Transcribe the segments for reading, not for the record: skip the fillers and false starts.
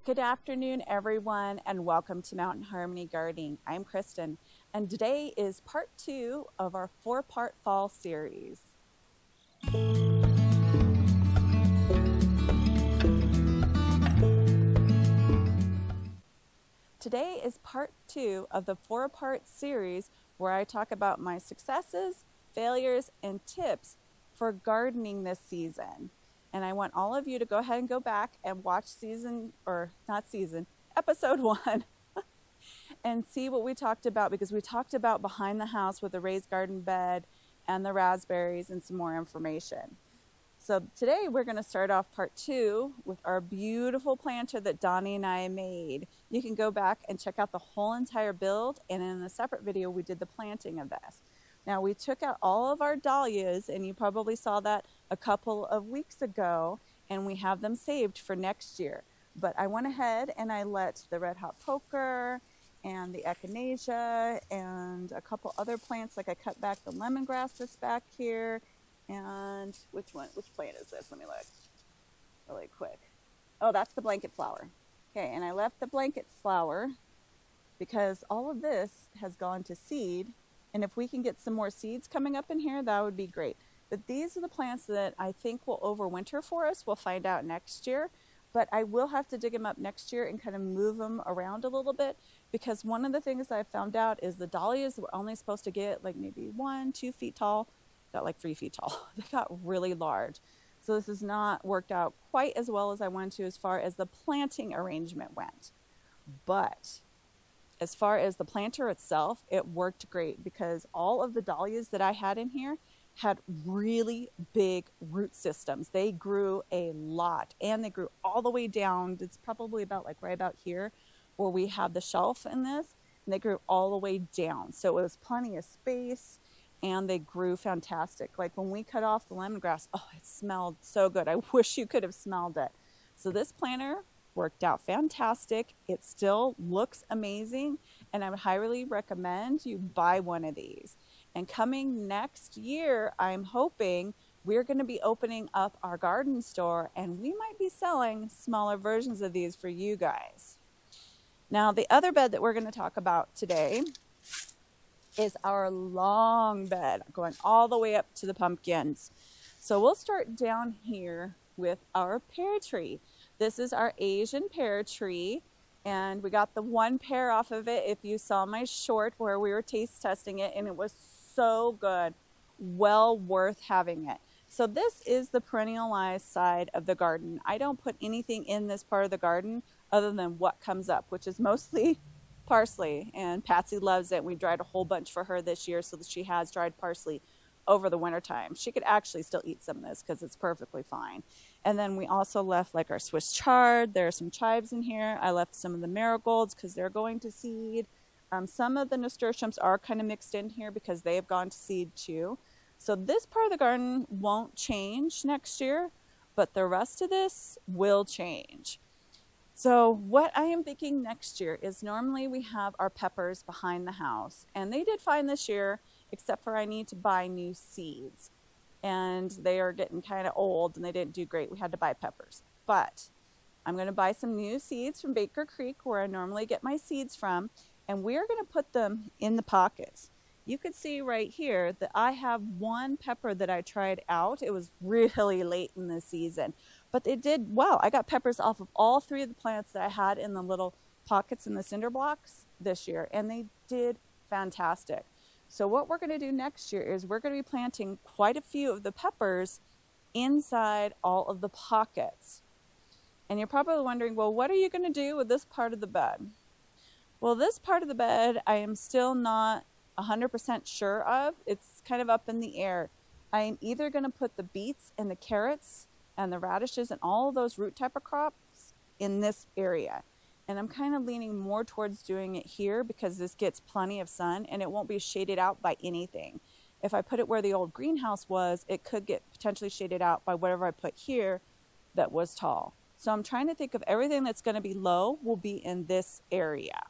Good afternoon, everyone, and welcome to Mountain Harmony Gardening. I'm Kristen, and today is part 2 of our 4-part fall series. Today is part 2 of the 4-part series where I talk about my successes, failures, and tips for gardening this season. And I want all of you to go ahead and go back and watch episode 1 and see what we talked about, because we talked about behind the house with the raised garden bed and the raspberries and some more information. So today we're going to start off part 2 with our beautiful planter that Donnie and I made. You can go back and check out the whole entire build, and in a separate video we did the planting of this. Now, we took out all of our dahlias, and you probably saw that a couple of weeks ago, and we have them saved for next year. But I went ahead and I let the red hot poker and the echinacea and a couple other plants, like I cut back the lemongrass that's back here. And which plant is this? Let me look really quick. Oh, that's the blanket flower. Okay, and I left the blanket flower because all of this has gone to seed. And if we can get some more seeds coming up in here, that would be great. But these are the plants that I think will overwinter for us. We'll find out next year. But I will have to dig them up next year and kind of move them around a little bit, because one of the things I found out is the dahlias were only supposed to get like maybe 1-2 feet tall, got like 3 feet tall. They got really large. So this has not worked out quite as well as I wanted to as far as the planting arrangement went. But as far as the planter itself, it worked great, because all of the dahlias that I had in here had really big root systems. They grew a lot, and they grew all the way down. It's probably about like right about here where we have the shelf in this, and they grew all the way down. So it was plenty of space, and they grew fantastic. Like when we cut off the lemongrass, oh, it smelled so good. I wish you could have smelled it. So this planter worked out fantastic. It still looks amazing, and I would highly recommend you buy one of these. And coming next year, I'm hoping we're going to be opening up our garden store, and we might be selling smaller versions of these for you guys. Now, the other bed that we're going to talk about today is our long bed going all the way up to the pumpkins. So we'll start down here with our pear tree. This is our Asian pear tree, and we got the 1 pear off of it. If you saw my short where we were taste testing it, and it was so good, well worth having it. So this is the perennialized side of the garden. I don't put anything in this part of the garden other than what comes up, which is mostly parsley, and Patsy loves it. We dried a whole bunch for her this year, so that she has dried parsley over the winter time. She could actually still eat some of this because it's perfectly fine. And then we also left like our Swiss chard. There are some chives in here. I left some of the marigolds because they're going to seed. Some of the nasturtiums are kind of mixed in here because they have gone to seed too. So this part of the garden won't change next year, but the rest of this will change. So what I am thinking next year is, normally we have our peppers behind the house, and they did fine this year, except for I need to buy new seeds, and they are getting kind of old and they didn't do great. We had to buy peppers, but I'm going to buy some new seeds from Baker Creek, where I normally get my seeds from, and we're going to put them in the pockets. You can see right here that I have 1 pepper that I tried out. It was really late in the season, but they did well. I got peppers off of all 3 of the plants that I had in the little pockets in the cinder blocks this year, and they did fantastic. So what we're going to do next year is we're going to be planting quite a few of the peppers inside all of the pockets. And you're probably wondering, well, what are you going to do with this part of the bed? Well, this part of the bed I am still not 100% sure of. It's kind of up in the air. I am either going to put the beets and the carrots and the radishes and all of those root type of crops in this area. And I'm kind of leaning more towards doing it here because this gets plenty of sun and it won't be shaded out by anything. If I put it where the old greenhouse was, it could get potentially shaded out by whatever I put here that was tall. So I'm trying to think of everything that's going to be low will be in this area.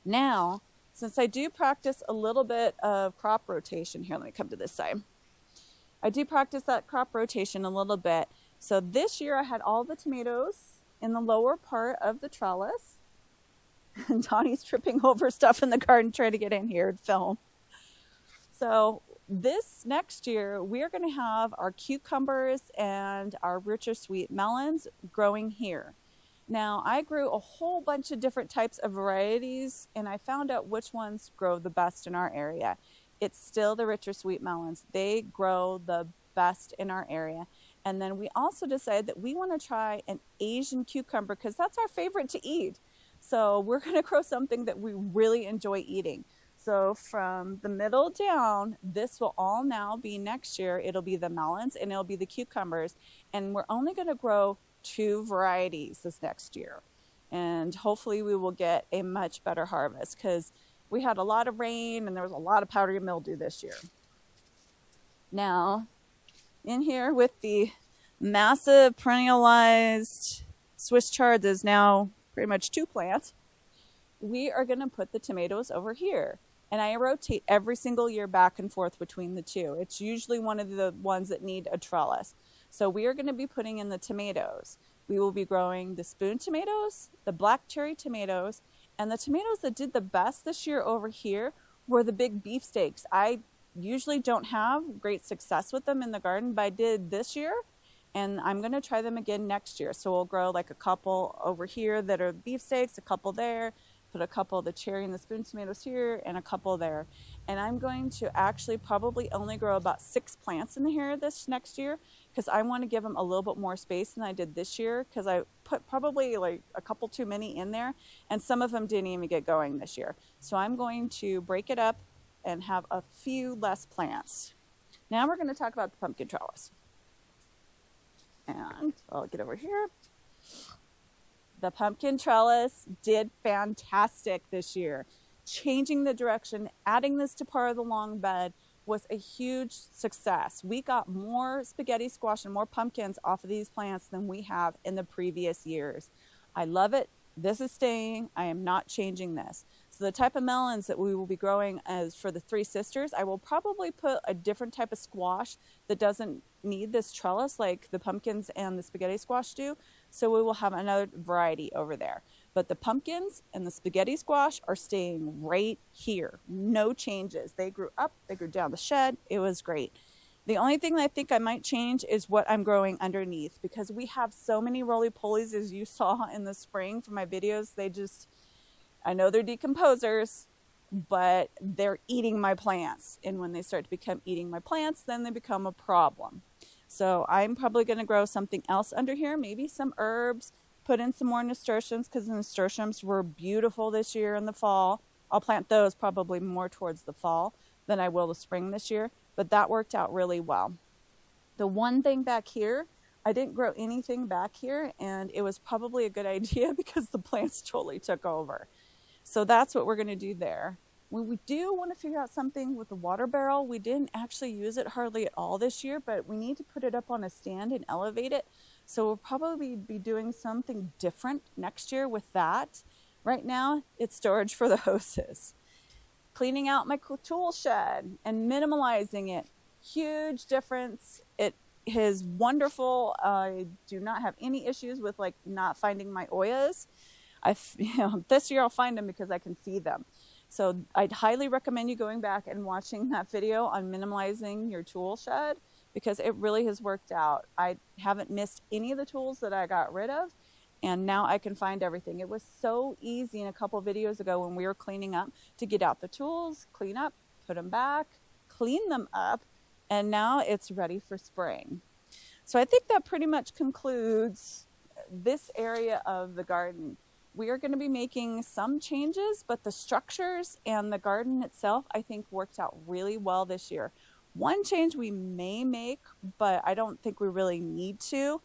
Now, since I do practice a little bit of crop rotation here, let me come to this side. I do practice that crop rotation a little bit. So this year I had all the tomatoes in the lower part of the trellis. And Donnie's tripping over stuff in the garden trying to get in here and film. So this next year, we're going to have our cucumbers and our richer sweet melons growing here. Now, I grew a whole bunch of different types of varieties, and I found out which ones grow the best in our area. It's still the richer sweet melons. They grow the best in our area. And then we also decided that we want to try an Asian cucumber because that's our favorite to eat. So we're going to grow something that we really enjoy eating. So from the middle down, this will all now be next year. It'll be the melons and it'll be the cucumbers. And we're only going to grow 2 varieties this next year. And hopefully we will get a much better harvest because we had a lot of rain and there was a lot of powdery mildew this year. Now, in here with the massive perennialized Swiss chard that is now pretty much 2 plants, we are going to put the tomatoes over here. And I rotate every single year back and forth between the 2. It's usually one of the ones that need a trellis. So we are going to be putting in the tomatoes. We will be growing the spoon tomatoes, the black cherry tomatoes, and the tomatoes that did the best this year over here were the big beefsteaks. I usually don't have great success with them in the garden, but I did this year, and I'm going to try them again next year. So we'll grow like a couple over here that are beefsteaks, a couple there, put a couple of the cherry and the spoon tomatoes here, and a couple there. And I'm going to actually probably only grow about 6 plants in here this next year because I want to give them a little bit more space than I did this year because I put probably like a couple too many in there, and some of them didn't even get going this year. So I'm going to break it up and have a few less plants. Now we're going to talk about the pumpkin trellis. And I'll get over here. The pumpkin trellis did fantastic this year. Changing the direction, adding this to part of the long bed was a huge success. We got more spaghetti squash and more pumpkins off of these plants than we have in the previous years. I love it. This is staying. I am not changing this. So the type of melons that we will be growing as for the 3 sisters, I will probably put a different type of squash that doesn't need this trellis like the pumpkins and the spaghetti squash do. So we will have another variety over there. But the pumpkins and the spaghetti squash are staying right here. No changes. They grew up, they grew down the shed. It was great. The only thing that I think I might change is what I'm growing underneath because we have so many roly-polies, as you saw in the spring from my videos. I know they're decomposers, but they're eating my plants. And when they start to become eating my plants, then they become a problem. So I'm probably going to grow something else under here, maybe some herbs, put in some more nasturtiums because the nasturtiums were beautiful this year in the fall. I'll plant those probably more towards the fall than I will the spring this year, but that worked out really well. The one thing back here, I didn't grow anything back here, and it was probably a good idea because the plants totally took over. So that's what we're going to do there. When we do want to figure out something with the water barrel, we didn't actually use it hardly at all this year, but we need to put it up on a stand and elevate it. So we'll probably be doing something different next year with that. Right now, it's storage for the hoses. Cleaning out my tool shed and minimalizing it. Huge difference. It is wonderful. I do not have any issues with like not finding my Oyas. This year I'll find them because I can see them. So I'd highly recommend you going back and watching that video on minimalizing your tool shed because it really has worked out. I haven't missed any of the tools that I got rid of, and now I can find everything. It was so easy in a couple videos ago when we were cleaning up to get out the tools, clean up, put them back, clean them up, and now it's ready for spring. So I think that pretty much concludes this area of the garden. We are going to be making some changes, but the structures and the garden itself, I think, worked out really well this year. One change we may make, but I don't think we really need to,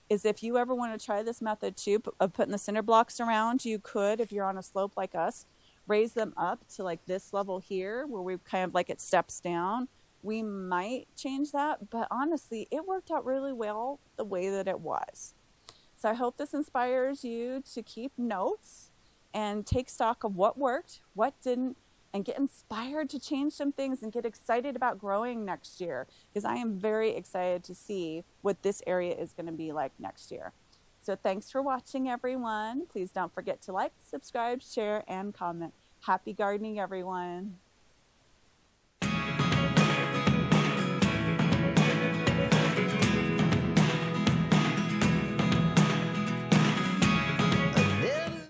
is if you ever want to try this method too, of putting the cinder blocks around, you could, if you're on a slope like us, raise them up to like this level here where we kind of like it steps down. We might change that, but honestly, it worked out really well the way that it was. So I hope this inspires you to keep notes and take stock of what worked, what didn't, and get inspired to change some things and get excited about growing next year because I am very excited to see what this area is going to be like next year. So thanks for watching, everyone. Please don't forget to like, subscribe, share, and comment. Happy gardening, everyone.